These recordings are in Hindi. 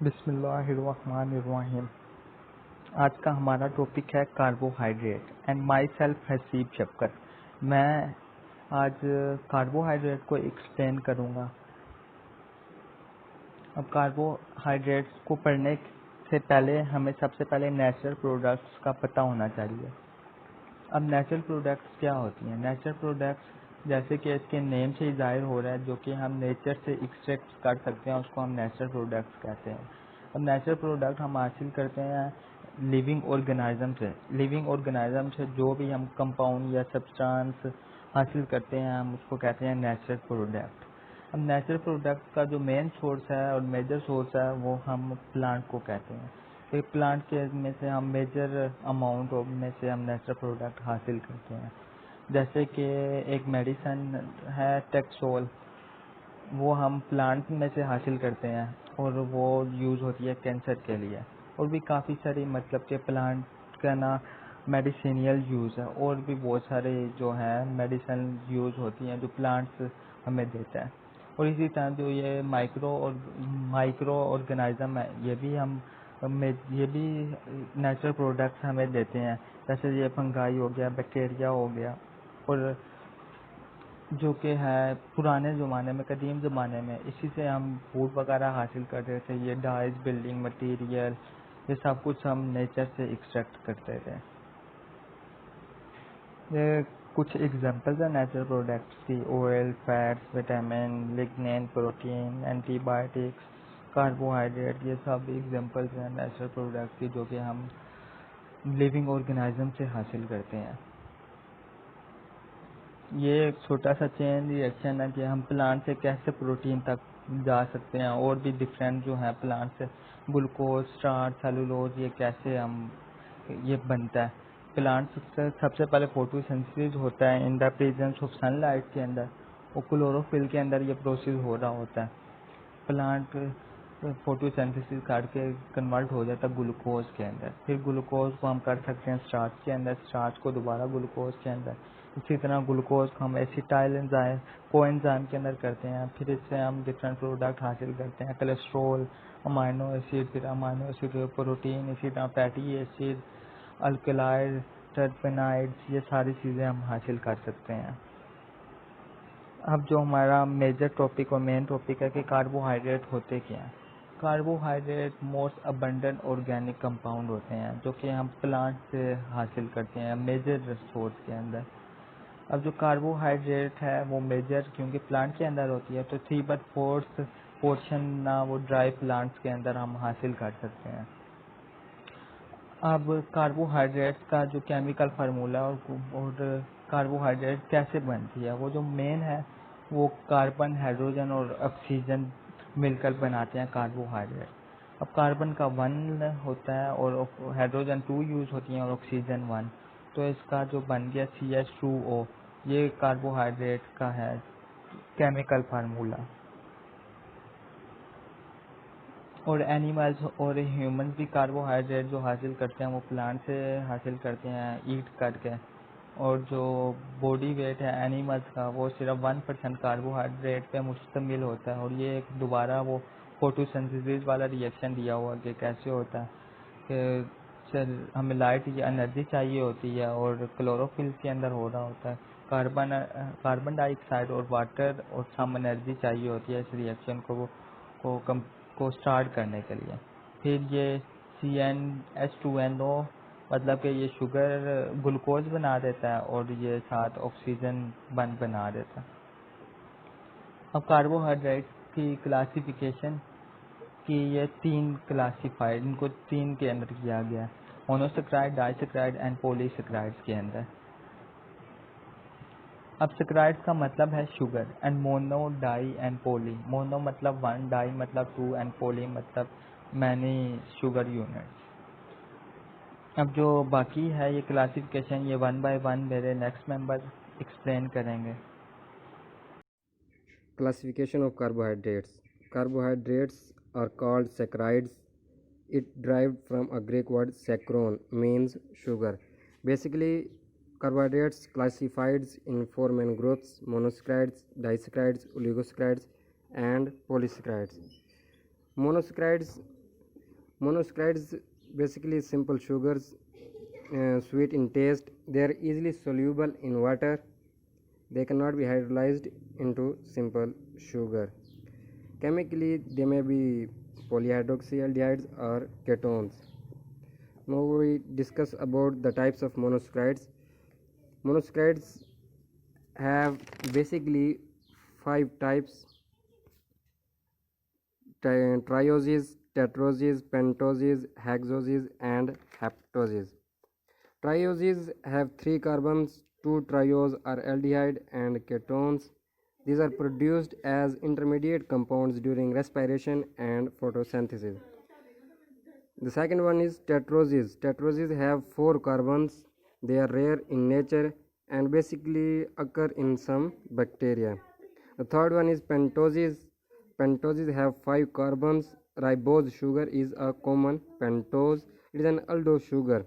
बिस्मिल्लाहिर्रहमानिर्रहीम। आज का हमारा टॉपिक है carbohydrate and myself Haseeb Shabqat. मैं आज कार्बोहाइड्रेट को एक्सप्लेन करूँगा। अब कार्बोहाइड्रेट्स को पढ़ने से पहले हमें सबसे पहले नेचुरल प्रोडक्ट्स का पता होना चाहिए। अब नेचुरल प्रोडक्ट्स क्या होती हैं? नेचुरल प्रोडक्ट्स जैसे कि इसके नेम से ही जाहिर हो रहा है, जो कि हम नेचर से एक्सट्रैक्ट कर सकते हैं, उसको हम नेचुरल प्रोडक्ट्स कहते हैं। अब नेचुरल प्रोडक्ट हम हासिल करते हैं लिविंग ऑर्गेनिज्म से। लिविंग ऑर्गेनिज्म से जो भी हम कंपाउंड या सब्सटेंस हासिल करते हैं, हम उसको कहते हैं नेचुरल प्रोडक्ट। अब नेचुरल प्रोडक्ट का जो मेन सोर्स है और मेजर सोर्स है, वो हम प्लांट को कहते हैं। तो प्लांट के में से हम मेजर अमाउंट में से हम नेचुरल प्रोडक्ट हासिल करते हैं। जैसे कि एक मेडिसिन है टेक्सोल, वो हम प्लांट में से हासिल करते हैं और वो यूज़ होती है कैंसर के लिए। और भी काफ़ी सारी मतलब के प्लांट का ना मेडिसिनियल यूज़ है, और भी बहुत सारे जो है मेडिसिन यूज़ होती हैं जो प्लांट्स हमें देता है। और इसी तरह जो ये माइक्रो ऑर्गेनिज्म है, ये भी नेचुरल प्रोडक्ट्स हमें देते हैं। जैसे ये फंगाई हो गया, बैक्टीरिया हो गया, और जो कि है पुराने ज़माने में, कदीम ज़माने में इसी से हम फूड वगैरह हासिल करते थे। ये डाइज, बिल्डिंग मटेरियल, ये सब कुछ हम नेचर से एक्सट्रैक्ट करते थे। ये कुछ एग्जांपल्स हैं नेचुरल प्रोडक्ट्स की: oil, fats, vitamin, lignin, protein, antibiotics, carbohydrate. ये सब एग्जांपल्स हैं नेचुरल प्रोडक्ट्स की, जो कि हम लिविंग ऑर्गेनिज्म से हासिल करते हैं। ये एक छोटा सा चेन रिएक्शन है कि हम प्लांट से कैसे प्रोटीन तक जा सकते हैं, और भी डिफरेंट जो है प्लांट से ग्लूकोज, स्टार्च, सेलुलोज, ये कैसे हम ये बनता है। प्लांट सबसे पहले फोटोसिंथेसिस होता है in the presence of sunlight के अंदर, और क्लोरोफिल के अंदर ये प्रोसेस हो रहा होता है। प्लांट फोटोसिंथेसिस करके कन्वर्ट हो जाता है ग्लूकोज के अंदर। फिर ग्लूकोज को हम कर सकते हैं स्टार्च के अंदर, स्टार्च को दोबारा ग्लूकोज के अंदर। इसी तरह ग्लूकोज को हम एसिटाइल एंजाइम कोएंजाइम के अंदर करते हैं। फिर इससे हम डिफरेंट प्रोडक्ट हासिल करते हैं: कोलेस्ट्रॉल, अमाइनो एसिड, फिर अमाइनो एसिड प्रोटीन, इसी तरह फैटी एसिड, अल्कलाइड, टर्पेनाइड्स, ये सारी चीज़ें हम हासिल कर सकते हैं। अब जो हमारा मेजर टॉपिक और मेन टॉपिक है कि कार्बोहाइड्रेट होते क्या हैं। Carbohydrate most abundant organic compound होते हैं, जो कि हम प्लांट से हासिल करते हैं मेजर रिसोर्स के अंदर। अब जो कार्बोहाइड्रेट है वो मेजर क्योंकि प्लांट के अंदर होती है, तो 3/4 पोर्शन ना वो ड्राई प्लांट्स के अंदर हम हासिल कर सकते हैं। अब कार्बोहाइड्रेट का जो केमिकल फार्मूला और कार्बोहाइड्रेट कैसे बनती है, वो जो मेन है वो कार्बन, हाइड्रोजन और ऑक्सीजन मिलकर बनाते हैं कार्बोहाइड्रेट। अब कार्बन का 1 होता है और हाइड्रोजन 2 यूज होती हैं और ऑक्सीजन 1। तो इसका जो बन गया CH2O, ये कार्बोहाइड्रेट का है केमिकल फार्मूला। और एनिमल्स और ह्यूमंस भी कार्बोहाइड्रेट जो हासिल करते हैं वो प्लांट से हासिल करते हैं ईट करके। और जो बॉडी वेट है एनिमल्स का, वो सिर्फ 1% कार्बोहाइड्रेट पे मुश्तमिल होता है। और ये एक दोबारा वो फोटोसिंथेसिस वाला रिएक्शन दिया हुआ कि कैसे होता है कि हमें लाइट या एनर्जी चाहिए होती है और क्लोरोफिल के अंदर हो रहा होता है। कार्बन डाइऑक्साइड और वाटर और सम एनर्जी चाहिए होती है इस रिएक्शन को को स्टार्ट करने के लिए। फिर ये CnH2NO, मतलब कि ये शुगर ग्लूकोज बना देता है और ये साथ ऑक्सीजन बना देता है। अब कार्बोहाइड्रेट की क्लासिफिकेशन की ये 3 क्लासिफाइड, इनको 3 के अंदर किया गया है: मोनोसेक्राइड, डाइसेक्राइड एंड पॉलीसेक्राइड्स के अंदर। अब सेक्राइड्स का मतलब है sugar, and mono, di and poly. Mono मतलब 1, डाई मतलब 2 एंड पोली मतलब मैनी शुगर यूनिट्स। अब जो बाकी है ये क्लासिफिकेशन, ये 1 बाय 1 मेरे नेक्स्ट मेंबर एक्सप्लेन करेंगे। Classification of carbohydrates. Carbohydrates are called saccharides. It derived from a Greek word saccharon, means sugar. Basically, carbohydrates classified in 4 main groups: monosaccharides, disaccharides, oligosaccharides, and polysaccharides. Monosaccharides Monosaccharides basically simple sugars, sweet in taste. They are easily soluble in water. They cannot be hydrolyzed into simple sugar. Chemically, they may be polyhydroxyaldehydes or ketones. Now we discuss about the types of monosaccharides. Monosaccharides have basically 5 types: trioses, tetroses, pentoses, hexoses, and heptoses. Trioses have 3 carbons, 2 triose are aldehyde and ketones. These are produced as intermediate compounds during respiration and photosynthesis. The second one is tetroses. Tetroses have 4 carbons. They are rare in nature and basically occur in some bacteria. The third one is pentoses. Pentoses have 5 carbons. Ribose sugar is a common pentose. It is an aldose sugar.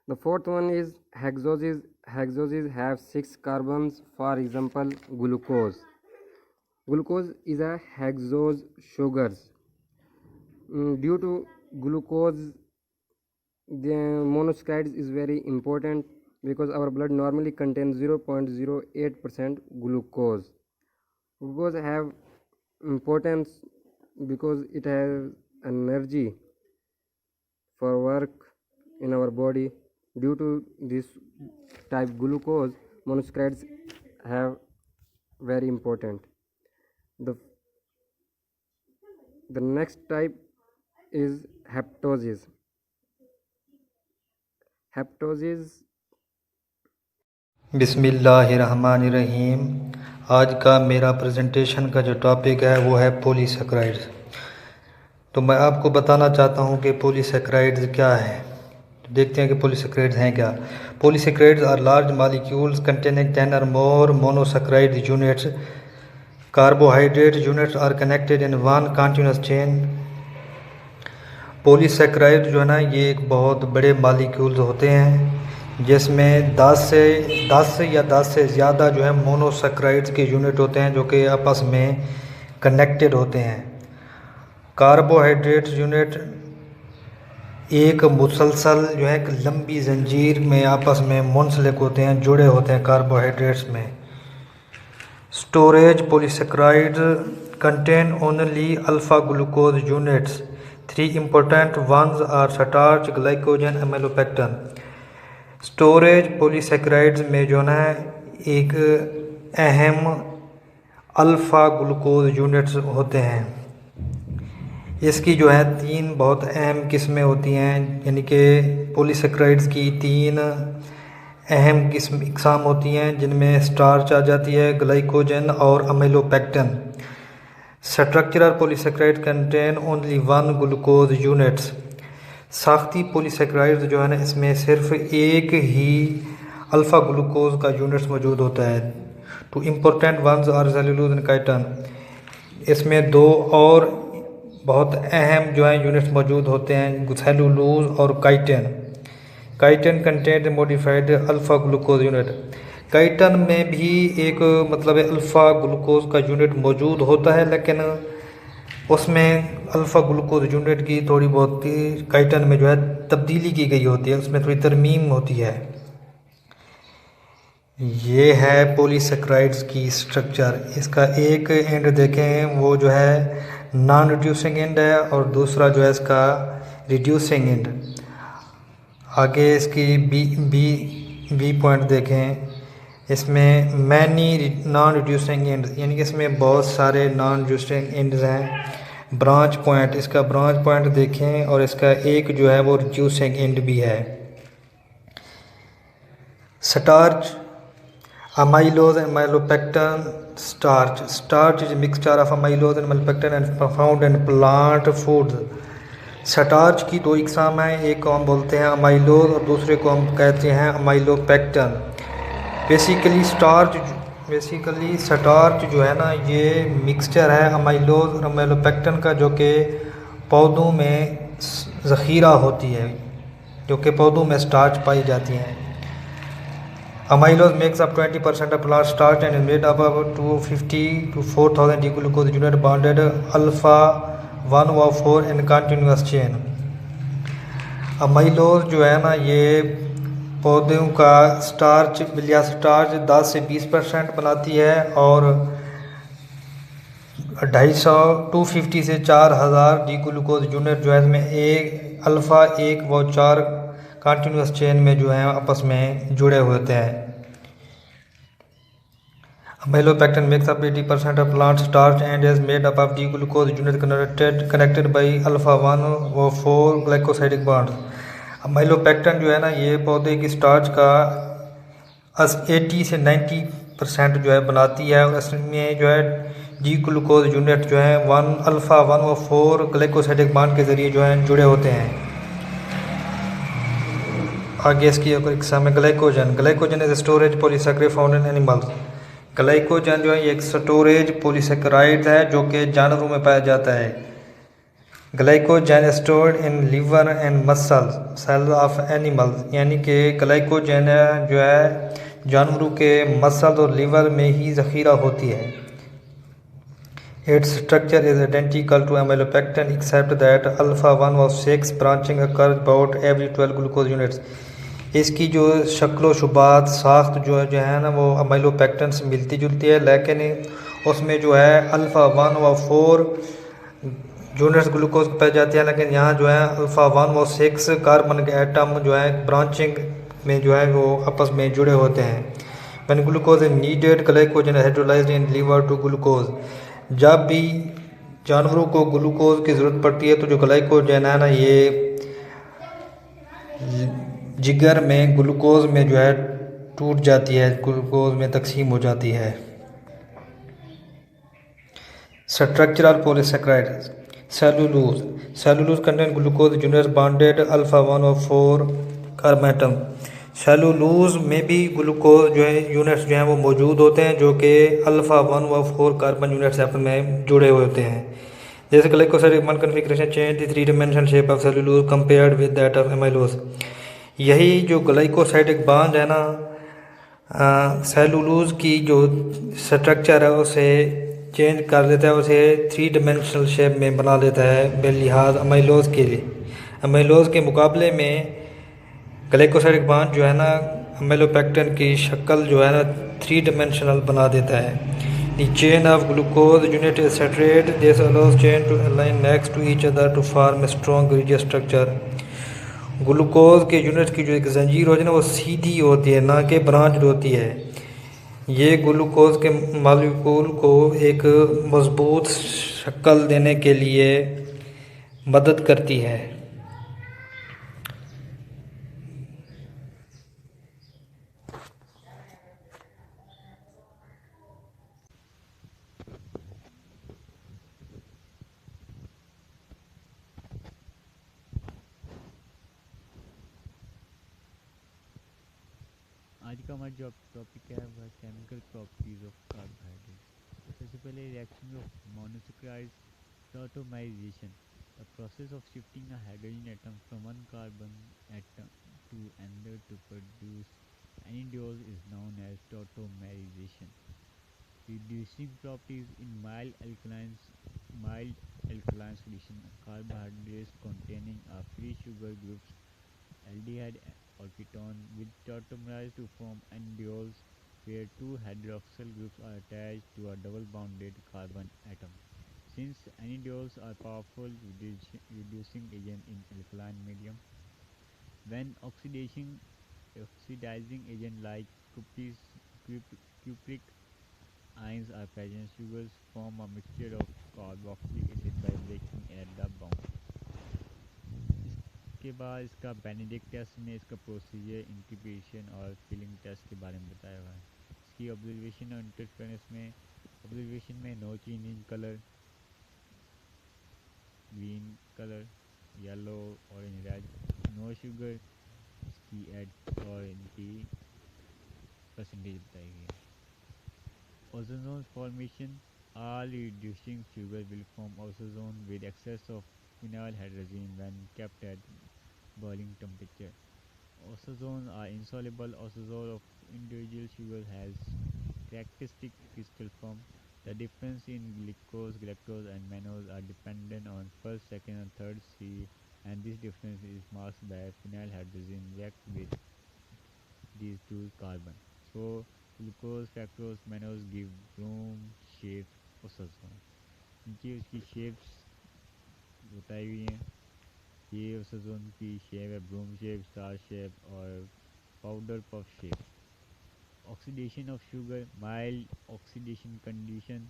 The fourth one is hexoses. Hexoses have 6 carbons. For example, glucose. Glucose is a hexose sugar. Due to glucose, the monosaccharides is very important because our blood normally contains 0.08% glucose. Glucose have importance because it has energy for work in our body. Due to this type glucose, monosaccharides have very important. The next type is heptoses. Heptoses बिस्मिल्लाहिर्रहमानिर्रहीम। आज का मेरा प्रेजेंटेशन का जो टॉपिक है वो है पॉलीसैकराइड्स। तो मैं आपको बताना चाहता हूँ कि पॉलीसैकराइड्स क्या है। देखते हैं कि पॉलीसैकराइड्स हैं क्या। Polysaccharides are large molecules containing 10 or more monosaccharide units. Carbohydrate units are connected in one continuous chain. Polysaccharide जो है ना, ये एक बहुत बड़े मॉलिक्यूल्स होते हैं जिसमें 10 या 10 से ज़्यादा जो है मोनोसैकराइड्स के यूनिट होते हैं जो कि आपस में कनेक्टेड होते हैं। कार्बोहाइड्रेट यूनिट एक मुसलसल जो है एक लंबी जंजीर में आपस में मुंसलिक होते हैं, जुड़े होते हैं कार्बोहाइड्रेट्स में। Storage polysaccharide contain only alpha glucose units. 3 important ones are starch, glycogen, amylopectin. Storage polysaccharides में जो है एक अहम अल्फ़ा ग्लूकोज यूनिट्स होते हैं। इसकी जो है 3 बहुत अहम किस्में होती हैं, यानी कि पॉलीसैकराइड्स की 3 अहम इकसाम होती हैं जिनमें स्टार्च आ जाती है, ग्लाइकोजन और amylopectin. Structural polysaccharide contain only 1 glucose units. साख्ती पॉलीसैकराइड्स जो है ना, इसमें सिर्फ एक ही अल्फ़ा ग्लूकोज का यूनिट्स मौजूद होता है। 2 important ones are cellulose and chitin. इसमें 2 और बहुत अहम जो है यूनिट्स मौजूद होते हैं, सेलुलोज और chitin. Chitin content modified alpha glucose unit. Chitin में भी एक मतलब अल्फ़ा ग्लूकोज का यूनिट मौजूद होता है, लेकिन उसमें अल्फ़ा ग्लूकोज यूनिट की थोड़ी बहुत काइटिन में जो है तब्दीली की गई होती है, उसमें थोड़ी तरमीम होती है। ये है पॉलीसैकराइड्स की स्ट्रक्चर। इसका एक एंड देखें, वो जो है नॉन रिड्यूसिंग एंड है और दूसरा जो है इसका रिड्यूसिंग एंड। आगे इसकी बी पॉइंट देखें, इसमें मैनी नॉन रिड्यूसिंग एंड, यानी कि इसमें बहुत सारे नॉन रिड्यूसिंग एंड्स हैं। ब्रांच पॉइंट, इसका ब्रांच पॉइंट देखें और इसका एक जो है वो रिड्यूसिंग एंड भी है। Starch, amylose and amylopectin. Starch is a mixture of amylose and amylopectin and found in plant foods. Starch की 2 इकसाम हैं, एक को हम बोलते हैं अमाइलोज और दूसरे को हम कहते हैं अमाइलोपेक्टिन। बेसिकली स्टार्च जो है ना, ये मिक्सचर है अमाइलोज और अमाइलोपेक्टिन का, जो कि पौधों में ज़ख़ीरा होती है, जो कि पौधों में स्टार्च पाई जाती हैं। Amylose makes up 20% of plant starch and is made up of 250 to 4000 D glucose unit bonded alpha 1 व 4 इन कंटिन्यूस चेन। अमाइलोज जो है ना ये पौधों का स्टार्च बिलिया स्टार्च 10 से 20% बनाती है और 250 से 4000 डी ग्लूकोज यूनिट जो है इसमें एक अल्फ़ा 1 व 4 कंटिन्यूस चेन में जो है आपस में जुड़े होते हैं। Amylopectin makes up 80% of plant starch and is made up of D-glucose unit connected by alpha 1 व 4 glycosidic bonds। Amylopectin जो है ना ये पौधे की स्टार्च का 80 से 90% जो है बनाती है और इसमें जो है डी ग्लूकोज यूनिट जो है अल्फा 1 व 4 ग्लाइकोसाइडिक बॉन्ड के ज़रिए जो है जुड़े होते हैं। आगे इसकी एक एग्जाम है glycogen is storage polysaccharide found in animals. Glycogen जो है एक स्टोरेज पॉलीसैकेराइड है जो कि जानवरों में पाया जाता है। Glycogen stored in liver and muscle cell of animals, यानी कि ग्लाइकोजन जो है जानवरों के मसल और लीवर में ही ज़ख़ीरा होती है। Its structure is identical to amylopectin except that alpha 1 व 6 branching occur about every 12 glucose units. इसकी जो शक्ल शुबात साख्त जो है ना वो अमाइलोपेक्टिन से मिलती जुलती है, लेकिन उसमें जो है अल्फ़ा 1 व 4 यूनिट्स ग्लूकोज पाई जाती है, लेकिन यहाँ जो है अल्फ़ा 1 व 6 कार्बन के एटम जो है ब्रांचिंग में जो है वो आपस में जुड़े होते हैं। When glucose is needed glycogen hydrolysed in liver to glucose. जब भी जानवरों को ग्लूकोज की ज़रूरत पड़ती है तो जो ग्लाइकोजन है ना ये जिगर में ग्लूकोज में जो है टूट जाती है, ग्लूकोज में तकसीम हो जाती है। Structural polysaccharide cellulose contain glucose units bonded alpha 1 और 4 कार्बन एटम। सेलुलोज में भी ग्लूकोज जो है यूनिट्स जो हैं वो मौजूद होते हैं जो कि अल्फा 1 व 4 कार्बन यूनिट्स आपस में जुड़े हुए होते हैं। जैसे glycoside one configuration change the 3 dimensional shape of cellulose compared with that of amylose. यही जो ग्लाइकोसाइडिक बांड है ना सेलुलोज की जो स्ट्रक्चर है उसे चेंज कर देता है, उसे 3 डायमेंशनल शेप में बना देता है बेलिहाज अमाइलोज के लिए। अमाइलोज के मुकाबले में ग्लाइकोसाइडिक बांड जो है ना अमाइलोपेक्टिन की शक्ल जो है ना 3 डायमेंशनल बना देता है। The chain of glucose unit is saturated. This allows chain to align next to each other to form a strong rigid structure. Glucose के यूनिट की जो एक जंजीर होती है ना वो सीधी होती है, ना कि ब्रांच होती है। ये ग्लूकोज के मॉलिक्यूल को एक मजबूत शक्ल देने के लिए मदद करती है। आज का हमारा जो टॉपिक है वह केमिकल प्रॉपर्टीज ऑफ कार्बोहाइड्रेट। सबसे पहले reaction of monosaccharides tautomerization, the process of shifting a hydrogen atom from one carbon atom to another to produce enediol is known as tautomerization. Reducing properties in mild alkaline solution, carbohydrates containing a free sugar groups aldehyde or ketone will tautomerize to form endols where two hydroxyl groups are attached to a double bonded carbon atom. Since endols are powerful reducing agent in alkaline medium, when oxidizing agent like cupric ions are present, sugars form a mixture of carboxylic acid by breaking at the bound. इसके बाद इसका बेनेडिक्ट टेस्ट ने इसका प्रोसीजर, इंटीग्रेशन और फिलिंग टेस्ट के बारे में बताया हुआ है। इसकी ऑब्जर्वेशन और इंटरफेरेंस में ऑब्जर्वेशन में no change in colour, green colour, yellow, orange, red, no sugar, इसकी एड और इनकी परसेंटेज बताई गई है। Ozone formation, all reducing sugar will form ozone with excess of phenyl hydrazine when kept at boiling temperature. Ozones are insoluble. Ozone of individual sugar has characteristic crystal form. The difference in glucose, galactose, and mannose are dependent on first, second, and third C, and this difference is masked by phenyl hydrogen react with these two carbon. So glucose, fructose, mannose give broom shaped osazone. नीचे उसकी शेप्स बताई हुई हैं। ये osazone की शेप है ब्रूम शेप, स्टार शेप और powder puff shape. Oxidation of sugar, mild oxidation condition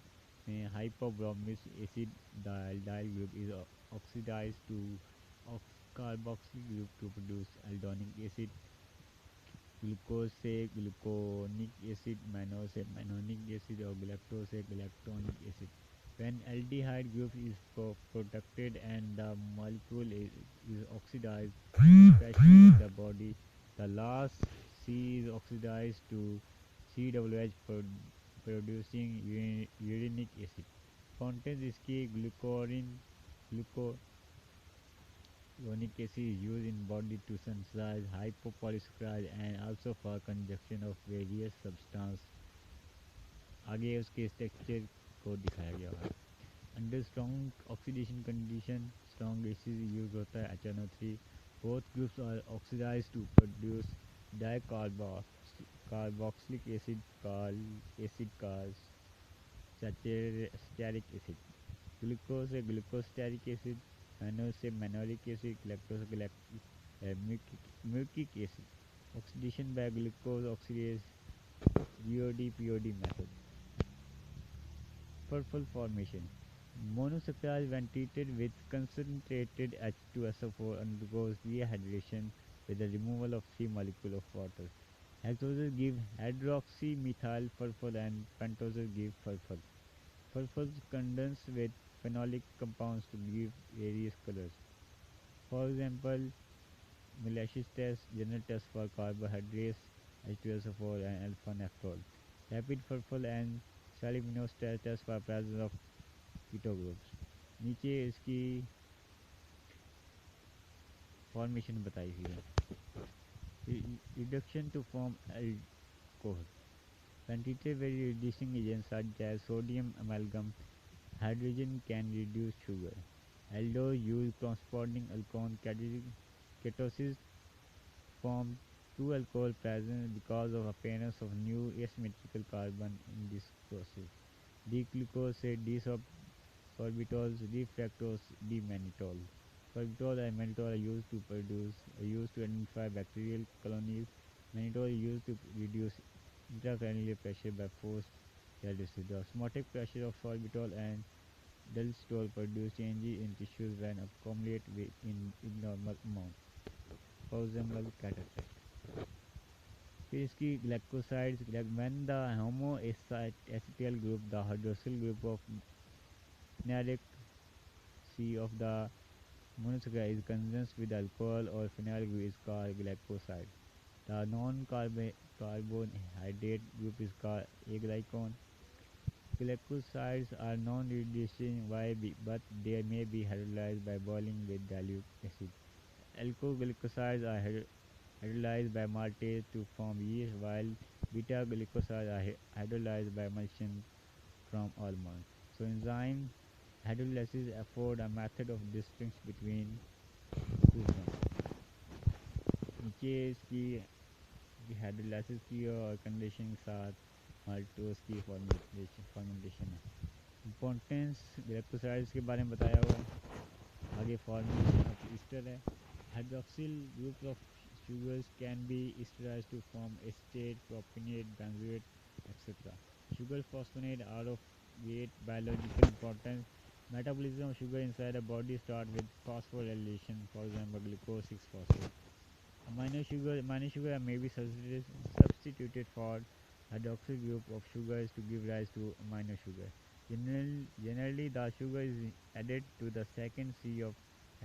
में hypobromic acid dial group is oxidized to carboxylic group to produce aldonic acid, glucose से ग्लूकोनिक एसिड, मैनोज से मैनोनिक एसिड और galactose से galactonic acid. When aldehyde group is protected and the molecule is oxidized, especially in the body, the last C is oxidized to COOH producing urinic acid. Contents इसकी glucurin, glucuronic acid is used in body to synthesize hypopolysaccharide and also for conjunction of various substances. आगे उसके स्ट्रक्चर को दिखाया गया है। Under strong oxidation condition strong acid use होता है HNO3. Both groups are oxidize to produce dicarboxylic acid called stearic acid. Glucose से ग्लूकोस्टेरिक एसिड, मैनोज से मैनोरिक एसिड, galactose से mucic acid. Oxidation by glucose oxidase GOD-POD method. Purple formation. Monosaccharide when treated with concentrated H2SO4 undergoes dehydration with the removal of 3 molecules of water. Hexoses give hydroxymethyl purple and pentoses give purple. Purples condense with phenolic compounds to give various colors. For example, molasses test, general test for carbohydrates, H2SO4 and alpha-naphthol. Rapid purple and saluminous test for presence of keto groups. नीचे इसकी फॉर्मेशन बताई हुई है. Reduction to form alcohol. When treated with reducing agents such as sodium amalgam, hydrogen can reduce sugar. Aldol use corresponding alcohol ketosis form two alcohol present because of appearance of new asymmetrical carbon in this process. D-glucose से D-sorbitol, D-fructose, D-mannitol. Sorbitol and mannitol are used to identify bacterial colonies. Mannitol is used to reduce intracranial pressure by forced dialysis. The osmotic pressure of sorbitol and dilstol produce changes in tissues when accumulated in abnormal amount. For example, cataract. फिर इसकी glycosides. When the homoacetyl group, the hydroxyl group of phenolic C of the monosaccharide is conjunced with alcohol or phenyl group is called glycoside. The non-carbohydrate group is called aglycone. Glycosides are non-reducing but they may be hydrolyzed by boiling with dilute acid. Alkylglycosides are hydrolyzed by maltase to form yeast, while beta-glycosides are hydrolyzed by emulsion from almonds. So enzyme hydrolysis afford a method of distinction between two forms. नीचे इसकी हाइड्रोलाइसिस की और कंडीशन के साथ माल्टोज की फॉर्मेशन है. इम्पोर्टेंस ग्लाइकोसाइड्स के बारे में बताया हुआ है. आगे फॉर्मेशन ऑफ ईस्टर है. Hydroxyl group of sugars can be esterized to form acetate, propionate, benzoate, etc. Sugar phosphonate are of great biological importance. Metabolism of sugar inside a body starts with phosphorylation, for example, glucose 6-phosphate. Amino sugar may be substituted for hydroxyl group of sugars to give rise to amino sugar. Generally, the sugar is added to the second C of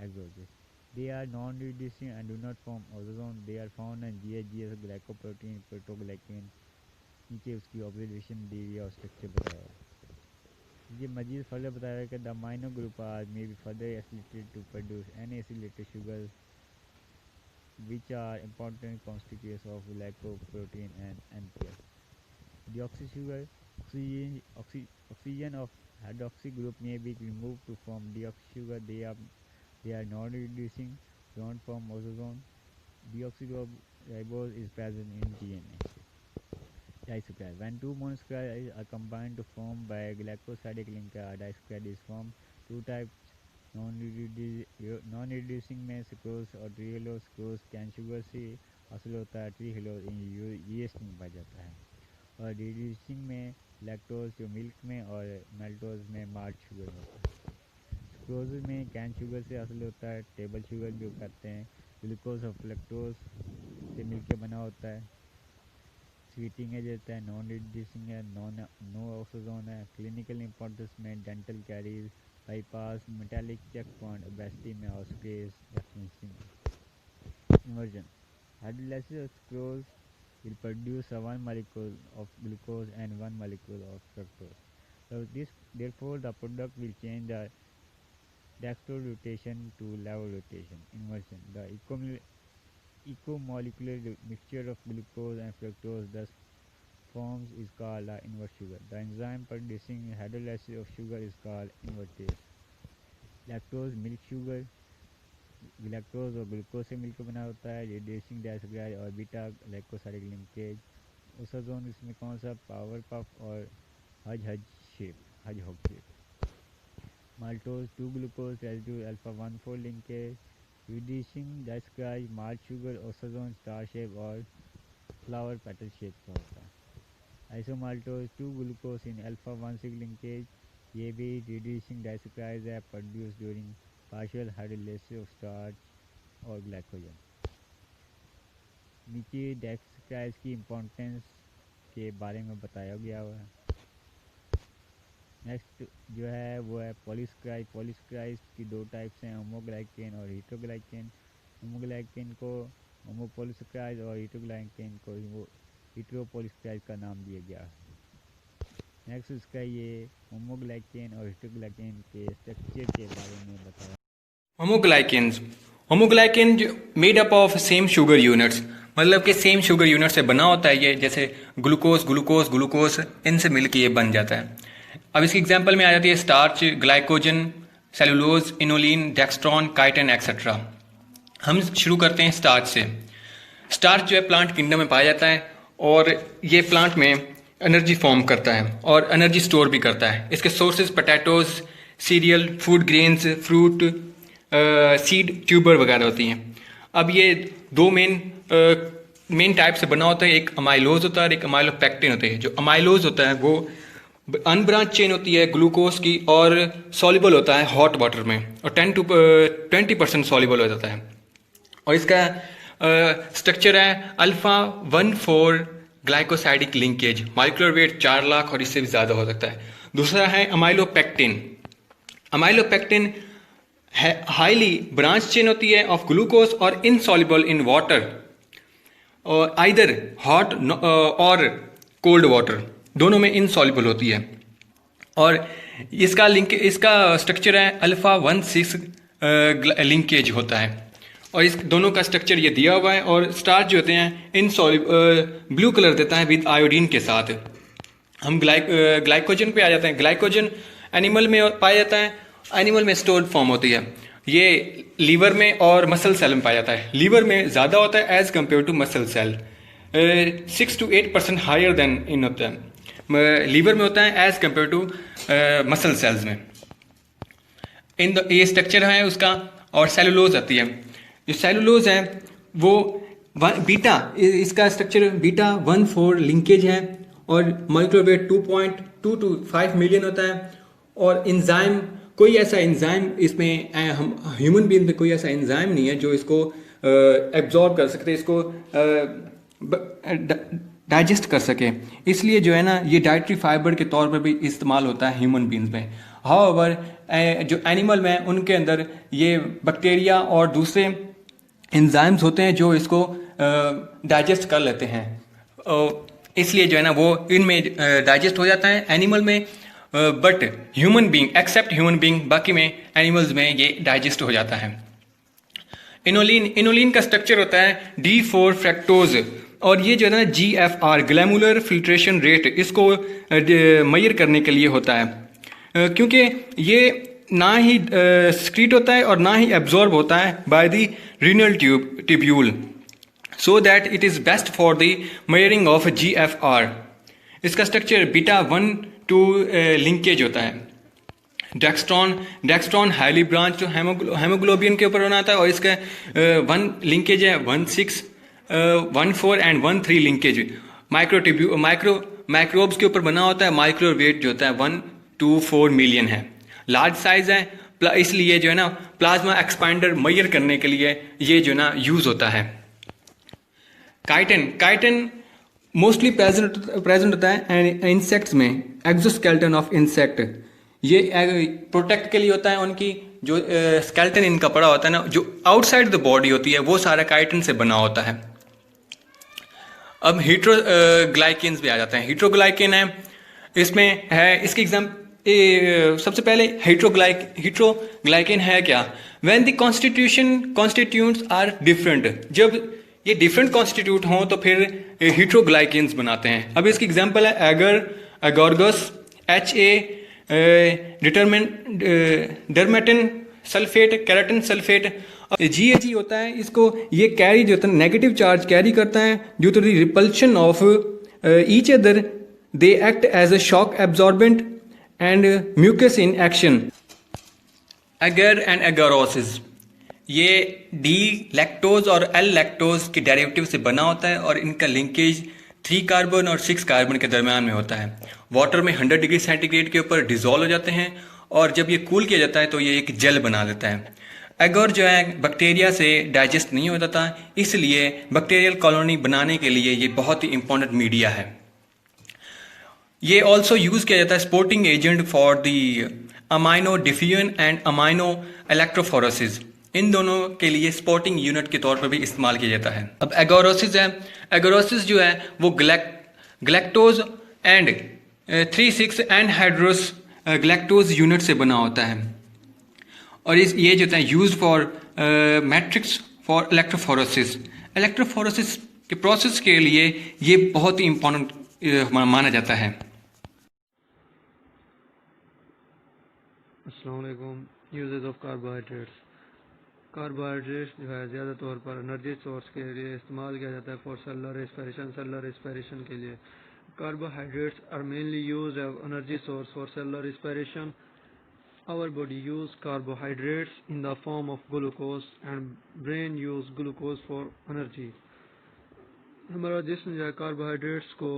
hexoses. They are non-reducing and do not form ozone. They are found in GHGs, glycoprotein, protoglycan. नीचे उसकी ऑब्जर्वेशन दी हुई और स्ट्रक्चर बताया हुआ है. ये मजीद फर्दर बताया है कि the amino group are may be further acylated to produce N-acylated sugars which are important constituents of glycoprotein and NPS. Deoxysugar. Oxygen of hydroxy group may be removed to form deoxy sugar. They are non-reducing, don't form ozone. Deoxyribose is present in DNA. Disaccharide. When two monosaccharides are combined to form by a glycosidic link, a disaccharide is formed. Two types, non-reducing में sucrose और ट्रीहेलोज सुक्रोज कैन शुगर से हासिल होता है, ट्रीहेलोज यीस्ट में पाया जाता है, और रिड्यूसिंग में लैक्टोज जो मिल्क में और मेल्टोज में माल्ट शुगर होता है। सुक्रोज में कैन शुगर से हासिल होता है, टेबल शुगर भी कहते हैं, ग्लूकोज और फ्रक्टोज से मिलकर बना होता है। स्वीटिंग एज होता है, नॉन रिड्यूसिंग है, नो ऑक्सीजन है। क्लिनिकल इंपॉर्टेंस में dental caries, bypass, metallic check point, obesity में और स्ट्रेस डेफिशिएंसी में। Inversion hydrolysis of sucrose will produce one molecule of glucose and one molecule of fructose. So therefore the product will change the dextrose rotation to levo rotation. Inversion, the ecomolecular mixture of glucose and fructose thus forms is called inverse sugar. The enzyme producing hydrolysis of sugar is called invertase. Lactose milk sugar, lactose और ग्लूकोज से मिलकर बना होता है, रिड्यूसिंग डाइसैकेराइड और बीटा ग्लाइकोसाइडिक लिंकेज। ओसाजोन इसमें कौन सा, पावर पफ और hedgehog shape. Maltose two glucose residue alpha 1,4 linkage, reducing disaccharide, malt sugar, osazone star shape और फ्लावर पेटल शेप का होता है। Isomaltose two glucose in alpha 1,6 linkage, ये भी रिड्यूसिंग डाइसैकेराइड है, produce during partial hydrolysis of starch और ग्लाइकोजन। नीचे डाइसैकेराइड्स की इम्पोर्टेंस के बारे में बताया गया हुआ है। नेक्स्ट जो है वो है पॉलीसेकेराइड। पॉलीसेकेराइड्स की दो टाइप्स हैं, होमोग्लाइकेन और हेटेरोग्लाइकेन। होमोग्लाइकेन को होमोपॉलीसेकेराइड और हेटेरोग्लाइकेन को हेटेरोपॉलीसेकेराइड का नाम दिया गया है। नेक्स्ट इसका ये होमोग्लाइकेन और हेटेरोग्लाइकेन के स्ट्रक्चर के बारे में बताया। Homoglycan made up of same sugar units, मतलब कि सेम शुगर यूनिट से बना होता है ये, जैसे ग्लूकोज इनसे मिलकर ये बन जाता है। अब इसकी एग्जांपल में आ जाती है starch, glycogen, cellulose, inulin, dextran, chitin etcetera. हम शुरू करते हैं स्टार्च से। स्टार्च जो है प्लांट किंगडम में पाया जाता है और ये प्लांट में एनर्जी फॉर्म करता है और एनर्जी स्टोर भी करता है। इसके sources potatoes, serial, food grains, fruit, seed, tuber वगैरह होती हैं। अब ये दो मेन टाइप से बना होता है, एक अमाइलोज होता है और एक अमाइलोपेक्टिन होते हैं। जो अमाइलोज होता है वो अनब्रांच चेन होती है ग्लूकोज की और सॉल्युबल होता है हॉट वाटर में और 10 to 20% सॉल्युबल हो जाता है। और इसका स्ट्रक्चर है alpha 1,4 glycosidic linkage, molecular weight 4 lakh और इससे भी ज़्यादा हो सकता है। दूसरा है अमाइलोपेक्टिन। अमाइलोपेक्टिन है हाईली ब्रांच चेन होती है ऑफ ग्लूकोज और इनसॉल्युबल इन वाटर और आइदर हॉट और कोल्ड वाटर, दोनों में इनसॉल्युबल होती है। और इसका स्ट्रक्चर है अल्फा 1,6 लिंकेज होता है और इस दोनों का स्ट्रक्चर ये दिया हुआ है। और स्टार्च जो होते हैं इनसॉल्युबल ब्लू कलर देता है विद आयोडीन के साथ। हम ग्लाइकोजन पे आ जाते हैं। ग्लाइकोजन एनिमल में पाया जाता है, एनिमल में स्टोर्ड फॉर्म होती है। ये लीवर में और मसल सेल में पाया जाता है। लीवर में ज़्यादा होता है as compare to muscle cell, 6 to 8% higher than in होता है, लीवर में होता है as compare to muscle cells में। ये स्ट्रक्चर है उसका। और सेलुलोज आती है। जो सेलुलोज है वो बीटा, इसका स्ट्रक्चर बीटा 1,4 लिंकेज है और मॉलिक्यूलर वेट 2.2 to 5 मिलियन होता है। और इंजाइम, कोई ऐसा इंजाइम इसमें हम ह्यूमन बीइंग में कोई ऐसा इंजाइम नहीं है जो इसको एब्जॉर्ब कर सकते, इसको डाइजेस्ट कर सके। इसलिए जो है ना ये डाइटरी फाइबर के तौर पर भी इस्तेमाल होता है ह्यूमन बीइंग्स में। हाउएवर जो एनिमल में उनके अंदर ये बैक्टीरिया और दूसरे एंजाइम्स होते हैं जो इसको डाइजेस्ट कर लेते हैं, इसलिए जो है ना वो इनमें डाइजेस्ट हो जाता है एनिमल में। But human being, except human being, बाकी में एनिमल्स में ये डाइजेस्ट हो जाता है। इनोलिन का स्ट्रक्चर होता है D4 फ्रैक्टोज और ये जो है ना GFR ग्लैमुलर फिल्ट्रेशन रेट, इसको मेजर करने के लिए होता है, क्योंकि ये ना ही सिक्रीट होता है और ना ही एब्जॉर्ब होता है by the renal tubule, so that it is best for the measuring of GFR। इसका स्ट्रक्चर β1-2 लिंकेज होता है। डेक्स्ट्रॉन हाईली ब्रांच हेमोग्लोबिन के ऊपर बनाता है और इसका 1 लिंकेज है 1,6, 1,4 एंड 1,3 लिंकेज माइक्रोब्स के ऊपर बना होता है। माइक्रो वेट जो होता है 1-4 मिलियन है, लार्ज साइज है, इसलिए जो है ना प्लाज्मा एक्सपांडर मेजर करने के लिए ये जो है ना यूज होता है। काइटिन मोस्टली प्रेजेंट होता है इंसेक्ट्स में, एक्सोस्केलेटन ऑफ इंसेक्ट, ये प्रोटेक्ट के लिए होता है। उनकी जो स्केलेटन इनका पड़ा होता है ना, जो आउटसाइड द बॉडी होती है, वो सारा काइटिन से बना होता है। अब हीट्रोग्लाइकेन्स भी आ जाते हैं। हीट्रोग्लाइकेन है, इसमें है इसकी सबसे पहले हीट्रोग्लाइकेन है क्या? When the constituents are different, जब ये डिफरेंट कॉन्स्टिट्यूट हों तो फिर हीट्रोग्लाइकेन्स बनाते हैं। अब इसकी एग्जांपल है एगोरगस, HA, dermatan sulphate, keratin sulphate. GAG होता है, इसको ये कैरी जो होता है नेगेटिव चार्ज कैरी करता है due to the repulsion of each other, they act as a shock absorbent and mucus in action. Agar and agarose, ये D लैक्टोज और L लैक्टोज के डेरिवेटिव से बना होता है और इनका लिंकेज 3 कार्बन और 6 कार्बन के दरम्यान में होता है। वाटर में 100 डिग्री सेंटीग्रेड के ऊपर डिजोल्व हो जाते हैं और जब ये कूल किया जाता है तो ये एक जेल बना देता है। एगर जो है बैक्टीरिया से डाइजेस्ट नहीं होता था, इसलिए बैक्टीरियल कॉलोनी बनाने के लिए ये बहुत ही इंपॉर्टेंट मीडिया है। ये ऑल्सो यूज किया जाता है sporting agent for the amino diffusion and amino electrophoresis, इन दोनों के लिए स्पोर्टिंग यूनिट के तौर पर भी इस्तेमाल किया जाता है। अब एगोरोसिस है, एगोरोसिस जो है वो ग्लैक्टोज एंड 3,6 एनहाइड्रोस ग्लैक्टोज यूनिट से बना होता है और ये जो है use for matrix for electrophoresis. Electrophoresis के प्रोसेस के लिए ये बहुत ही इंपॉर्टेंट माना जाता है। अस्सलाम वालेकुम। Uses of carbohydrates. कार्बोहाइड्रेट्स जो है ज़्यादा तौर पर एनर्जी सोर्स के लिए इस्तेमाल किया जाता है फॉर सेलुलर रेस्पिरेशन के लिए। Carbohydrates are mainly used as energy source for cellular respiration. Our body use carbohydrates in the form of glucose and brain use glucose for energy. हमारा जिस्म जो है कार्बोहाइड्रेट्स को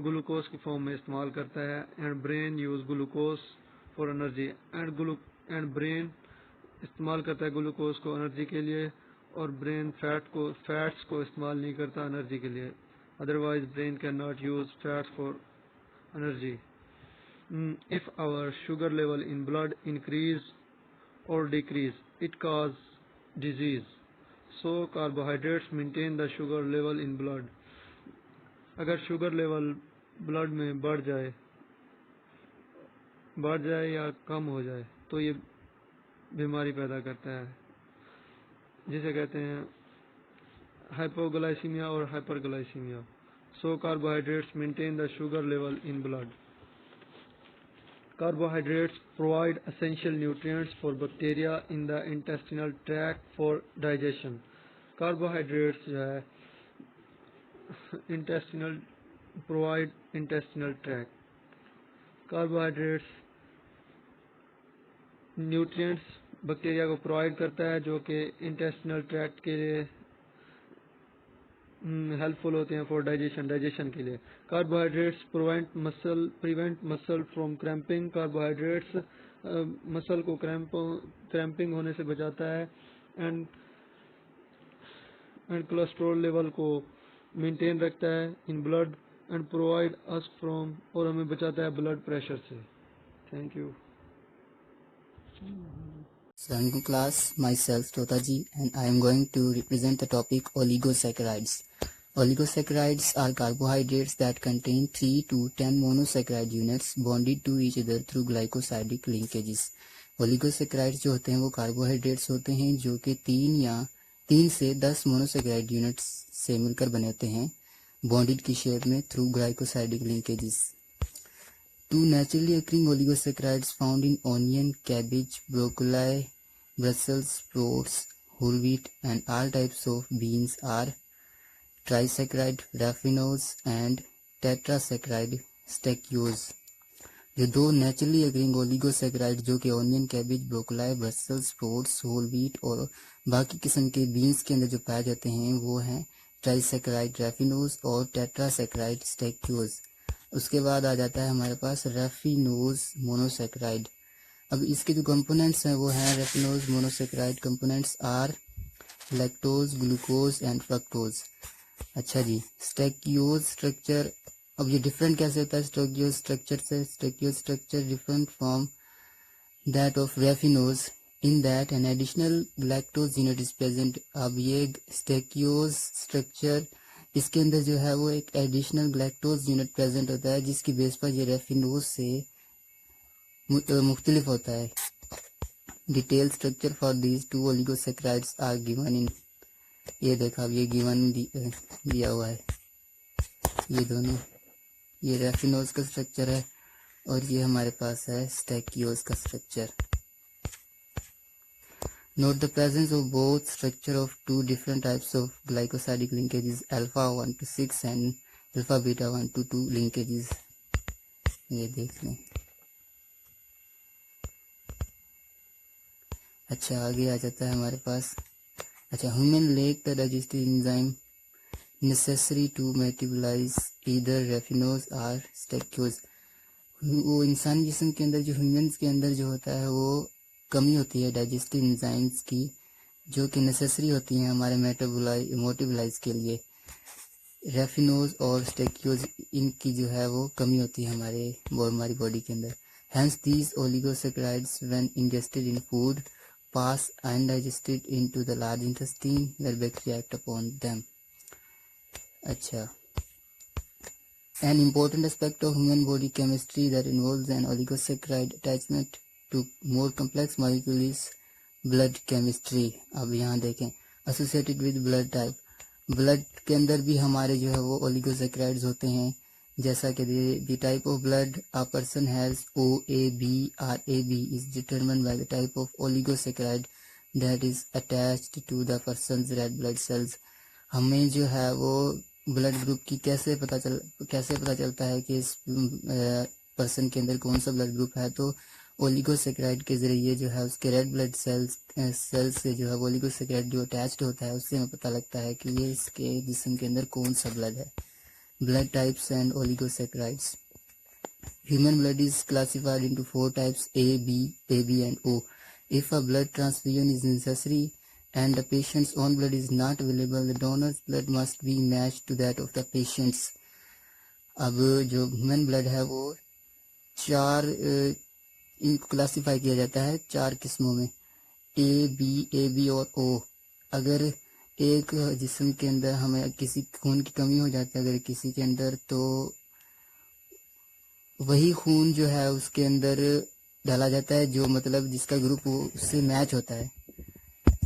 ग्लूकोज की फॉर्म में इस्तेमाल करता है and brain use glucose for energy and brain इस्तेमाल करता है ग्लूकोज को एनर्जी के लिए और ब्रेन फैट्स को इस्तेमाल नहीं करता एनर्जी के लिए। Otherwise brain can not use fats for energy. If our sugar level in blood increase or decrease, it causes disease. So carbohydrates maintain the sugar level in blood. अगर शुगर लेवल ब्लड में बढ़ जाए या कम हो जाए तो ये बीमारी पैदा करता है, जिसे कहते हैं हाइपोग्लाइसीमिया और hyperglycaemia. So carbohydrates maintain the sugar level in blood. Carbohydrates provide essential nutrients for bacteria in the intestinal tract for digestion. Carbohydrates जो है provide intestinal tract. Carbohydrates nutrients bacteria को प्रोवाइड करता है जो कि इंटेस्टिनल ट्रैक्ट के लिए हेल्पफुल होते हैं फॉर डाइजेशन के लिए। Carbohydrates prevent muscle from cramping. Carbohydrates muscle को क्रैम्पिंग होने से बचाता है एंड कोलेस्ट्रॉल लेवल को मेंटेन रखता है in blood and provide us from, और हमें बचाता है ब्लड प्रेशर से। Thank you. Assalamualaikum class, myself Totaji and I am going to represent the topic oligosaccharides. Oligosaccharides are carbohydrates that contain 3 to 10 monosaccharide units bonded to each other through glycosidic linkages. Oligosaccharides जो होते हैं वो कार्बोहाइड्रेट्स होते हैं जो कि 3 से 10 मोनोसैकेराइड यूनिट्स से मिलकर बने होते हैं बॉन्डेड की शेप में through glycosidic linkages. Two naturally occurring oligosaccharides found in onion, cabbage, broccoli, Brussels sprouts, whole wheat and all types of beans are trisaccharide raffinose and tetrasaccharide stachyose। जो दो नेचुरली अग्रिंग ओलिगोसैकेराइड जो कि onion, cabbage, broccoli, Brussels sprouts, whole wheat और बाकी किस्म के बीन्स के अंदर जो पाए जाते हैं वो हैं ट्राइसैकेराइड रैफिनोज और टेट्रासैकेराइड स्टैक्यूज। उसके बाद आ जाता है हमारे पास रैफिनोज मोनोसैकेराइड। अब इसके जो कंपोनेंट्स हैं वो हैं raffinose monosaccharide components are lactose, glucose and fructose. अच्छा जी, स्टैक्यूज स्ट्रक्चर, अब ये डिफरेंट कैसे होता है स्टैक्यूज स्ट्रक्चर से? Stachyose structure different from that of raffinose in that an additional lactose unit is present. अब ये स्टैक्यूज स्ट्रक्चर, इसके अंदर जो है वो एक एडिशनल लैक्टोज यूनिट प्रेजेंट होता है जिसकी बेस पर ये रैफिनोज से मुख्तलिफ होता है। Detail structure for these two oligosaccharides are given in, ये देखा अब ये गिवन दिया हुआ है, ये दोनों, ये रैफिनोज का स्ट्रक्चर है और ये हमारे पास है स्टैक्यूज का structure. Note the presence of both structure of two different types of glycosidic linkages alpha 1 to 6 and alpha beta 1 to 2 linkages. ये देख लें। अच्छा, आगे आ जाता है हमारे पास, अच्छा, human lack the digestive enzyme necessary to metabolise either raffinose और स्टैक्यूज। वो इंसानी जिस्म के अंदर, जो ह्यूमन्स के अंदर जो होता है वो कमी होती है डाइजेस्टिव एंजाइम्स की जो कि नेसेसरी होती हैं हमारे मेटाबोलाइज के लिए। रैफिनोज और स्टैक्यूज, इनकी जो है वो कमी होती है हमारी बॉडी के अंदर। Hence these oligosaccharides when ingested in food pass undigested into the large intestine where bacteria act upon them। अच्छा, an important aspect of human body chemistry that involves an oligosaccharide attachment to more complex molecule is blood chemistry। अब यहाँ देखें, associated with blood type, blood के अंदर भी हमारे जो है वो ओलिगोसैकेराइड्स होते हैं, जैसा कि the type of blood a person has OAB or AB is determined by the type of oligosaccharide that is attached to the person's red blood cells। हमें जो है वो ब्लड ग्रुप की कैसे पता चलता है कि इस पर्सन के अंदर कौन सा ब्लड ग्रुप है? तो ओलिगोसैकेराइड के जरिए जो है उसके रेड ब्लड सेल्स से जो है वो ओलिगोसैकेराइड जो अटैच्ड होता है उससे हमें पता लगता है कि ये इसके जिस्म के अंदर कौन सा ब्लड है। Blood types and oligosaccharides। Human blood is classified into 4 types: A, B, AB and O। If a blood transfusion is necessary and the patient's own blood is not available, the donor's blood must be matched to that of the patient's। अब जो ह्यूमन ब्लड है वो इनको क्लासीफाई किया जाता है 4 किस्मों में, A, B, AB और O। अगर एक जिस्म के अंदर हमें किसी खून की कमी हो जाती है अगर किसी के अंदर, तो वही खून जो है उसके अंदर डाला जाता है जो मतलब जिसका ग्रुप उससे मैच होता है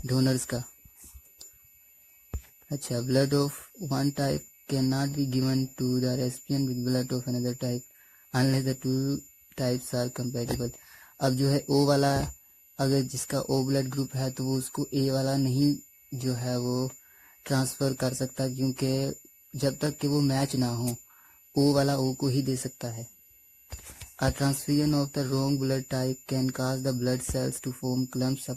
डोनर्स का। अच्छा, blood of one type can not be given to the recipient with blood of another type unless the two types are compatible. अब जो है ओ वाला, अगर जिसका ओ ब्लड ग्रुप है तो वो उसको ए वाला नहीं जो है वो ट्रांसफ़र कर सकता, क्योंकि जब तक कि वो मैच ना हो ओ वाला ओ को ही दे सकता है। A transfusion of the wrong blood type can cause the blood cells to form clumps of